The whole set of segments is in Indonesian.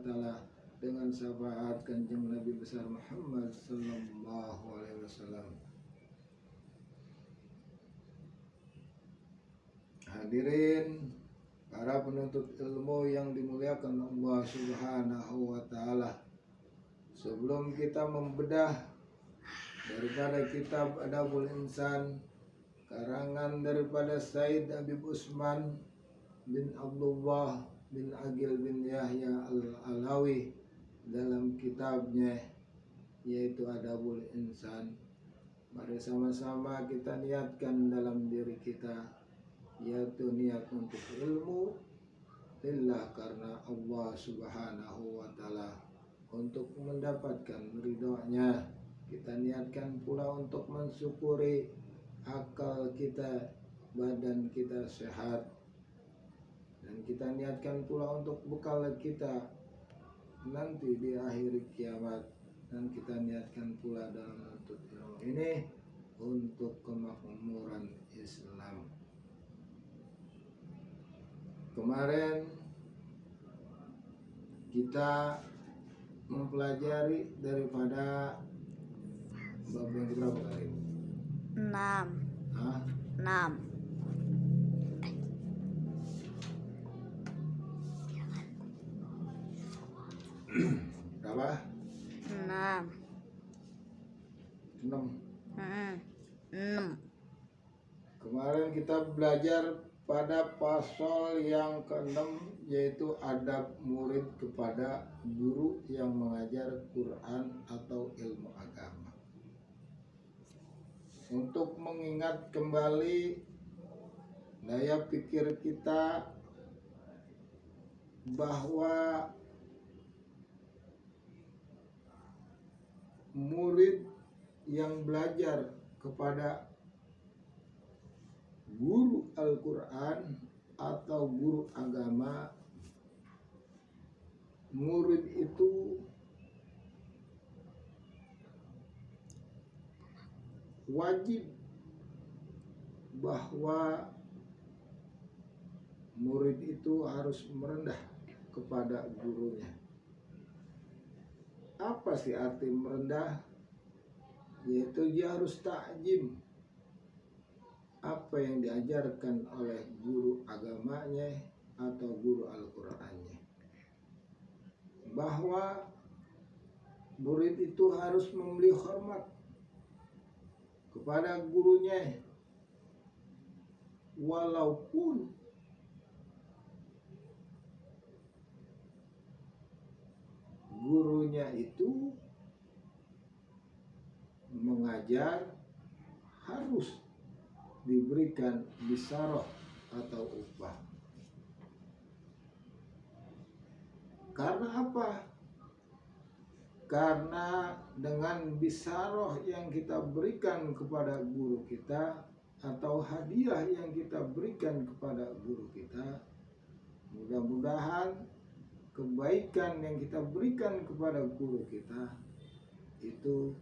Ta'ala dengan syafaat Kanjeng Nabi besar Muhammad sallallahu alaihi wasallam. Hadirin para penuntut ilmu yang dimuliakan Allah Subhanahu wa Ta'ala, sebelum kita membedah daripada kitab Adabul Insan karangan daripada Said Habib Usman bin Abdullah bin Agil bin Yahya Al-Alawi dalam kitabnya yaitu Adabul Insan, mari sama-sama kita niatkan dalam diri kita, yaitu niat untuk ilmu lillah karena Allah Subhanahu wa Ta'ala, untuk mendapatkan ridhonya. Kita niatkan pula untuk mensyukuri akal kita, badan kita sehat, dan kita niatkan pula untuk bekal kita nanti di akhir kiamat, dan kita niatkan pula dalam menuntut ilmu ini untuk kemakmuran Islam. Kemarin kita mempelajari daripada bab yang berapa kali? 6. Hah? 6. Berapa? 6. 6. Kemarin kita belajar pada pasal yang ke-6, yaitu adab murid kepada guru yang mengajar Quran atau ilmu agama. Untuk mengingat kembali daya pikir kita bahwa murid yang belajar kepada guru Al-Quran atau guru agama, murid itu wajib bahwa murid itu harus merendah kepada gurunya. Apa sih arti merendah? Yaitu dia harus takjim apa yang diajarkan oleh guru agamanya atau guru Al-Qur'annya. Bahwa murid itu harus memberi hormat kepada gurunya, walaupun gurunya itu mengajar harus diberikan bisaroh atau upah. Karena apa? Karena dengan bisaroh yang kita berikan kepada guru kita atau hadiah yang kita berikan kepada guru kita, mudah-mudahan kebaikan yang kita berikan kepada guru kita itu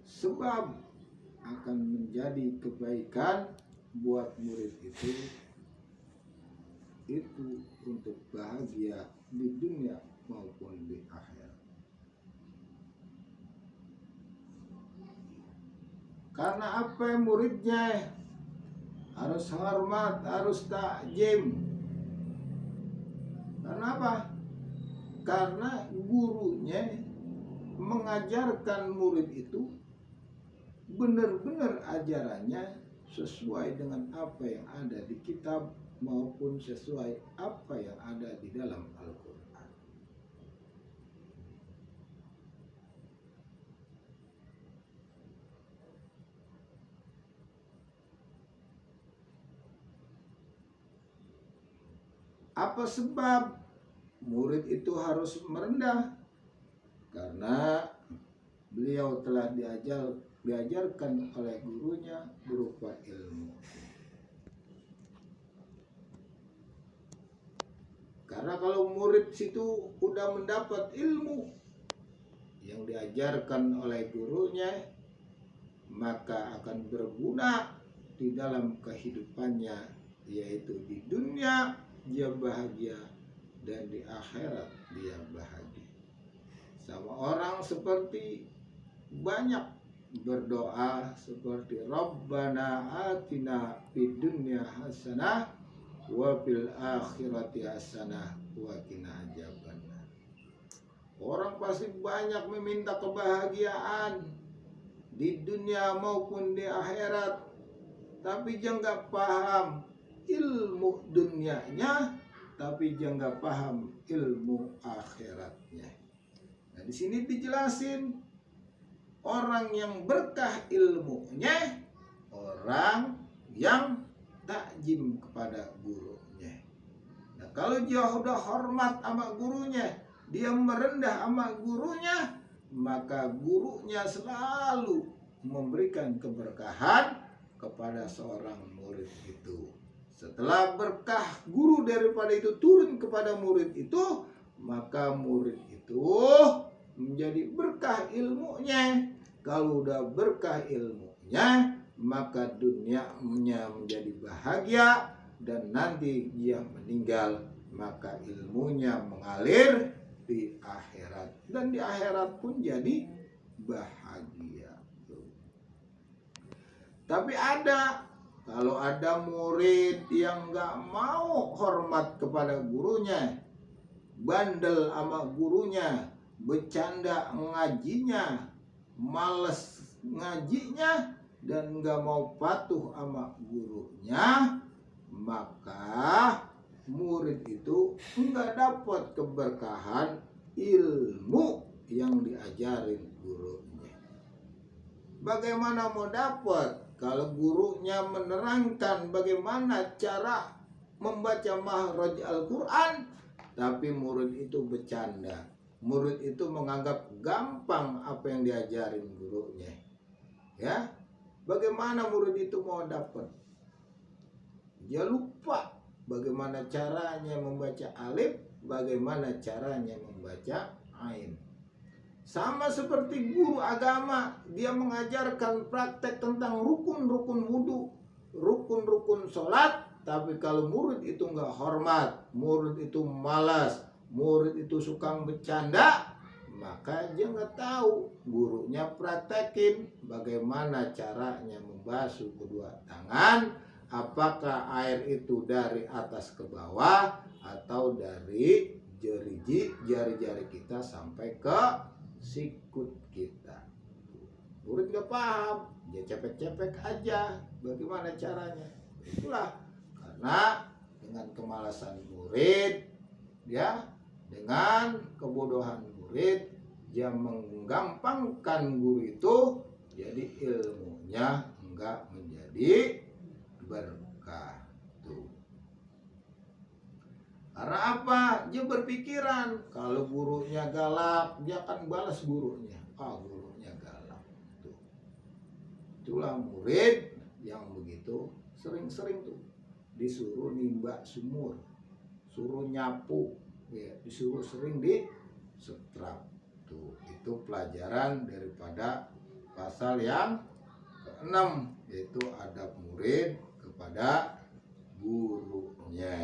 sebab akan menjadi kebaikan buat murid itu untuk bahagia di dunia maupun di akhirat. Karena apa, muridnya harus hormat, harus takjim. Karena apa? Karena gurunya mengajarkan murid itu benar-benar ajarannya sesuai dengan apa yang ada di kitab maupun sesuai apa yang ada di dalam Al-Quran. Apa sebab murid itu harus merendah? Karena beliau telah diajarkan oleh gurunya berupa ilmu. Karena kalau murid situ udah mendapat ilmu yang diajarkan oleh gurunya, maka akan berguna di dalam kehidupannya, yaitu di dunia dia bahagia dan di akhirat dia bahagia. seperti banyak berdoa seperti Rabbana atina fid dunya hasanah wa fil akhirati hasanah wa qina adzabannar. Orang pasti banyak meminta kebahagiaan di dunia maupun di akhirat, tapi dia nggak paham ilmu dunianya, tapi dia nggak paham ilmu akhiratnya. Nah, di sini dijelasin orang yang berkah ilmunya, orang yang takjim kepada gurunya. Nah, kalau dia udah hormat sama gurunya, dia merendah sama gurunya, maka gurunya selalu memberikan keberkahan kepada seorang murid itu. Setelah berkah guru daripada itu turun kepada murid itu, maka murid itu menjadi berkah ilmunya. Kalau udah berkah ilmunya, maka dunianya menjadi bahagia, dan nanti dia meninggal, maka ilmunya mengalir di akhirat, dan di akhirat pun jadi bahagia. Tapi kalau ada murid yang nggak mau hormat kepada gurunya, bandel sama gurunya, bercanda ngajinya, males ngajinya, dan nggak mau patuh sama gurunya, maka murid itu nggak dapat keberkahan ilmu yang diajarin gurunya. Bagaimana mau dapat kalau gurunya menerangkan bagaimana cara membaca mahraj Al-Quran, tapi murid itu bercanda, murid itu menganggap gampang apa yang diajarin gurunya, ya? Bagaimana murid itu mau dapat? Dia lupa bagaimana caranya membaca alif, bagaimana caranya membaca ain. Sama seperti guru agama, dia mengajarkan praktek tentang rukun-rukun wudu, rukun-rukun sholat, tapi kalau murid itu nggak hormat, murid itu malas, murid itu suka bercanda, maka dia nggak tahu. Gurunya praktekin bagaimana caranya membasuh kedua tangan, apakah air itu dari atas ke bawah atau dari jari-jari kita sampai ke sikut kita. Murid gak paham, dia cepek-cepek aja bagaimana caranya. Itulah karena dengan kemalasan murid, ya, dengan kebodohan murid, dia menggampangkan guru itu, jadi ilmunya enggak menjadi berkah. Karena apa? Dia berpikiran kalau gurunya galak, dia akan balas gurunya. Gurunya galak. Itulah murid yang begitu sering-sering tuh disuruh nimba sumur, suruh nyapu, ya, disuruh sering di setrap. Tuh, itu pelajaran daripada pasal yang ke-6, yaitu adab murid kepada gurunya.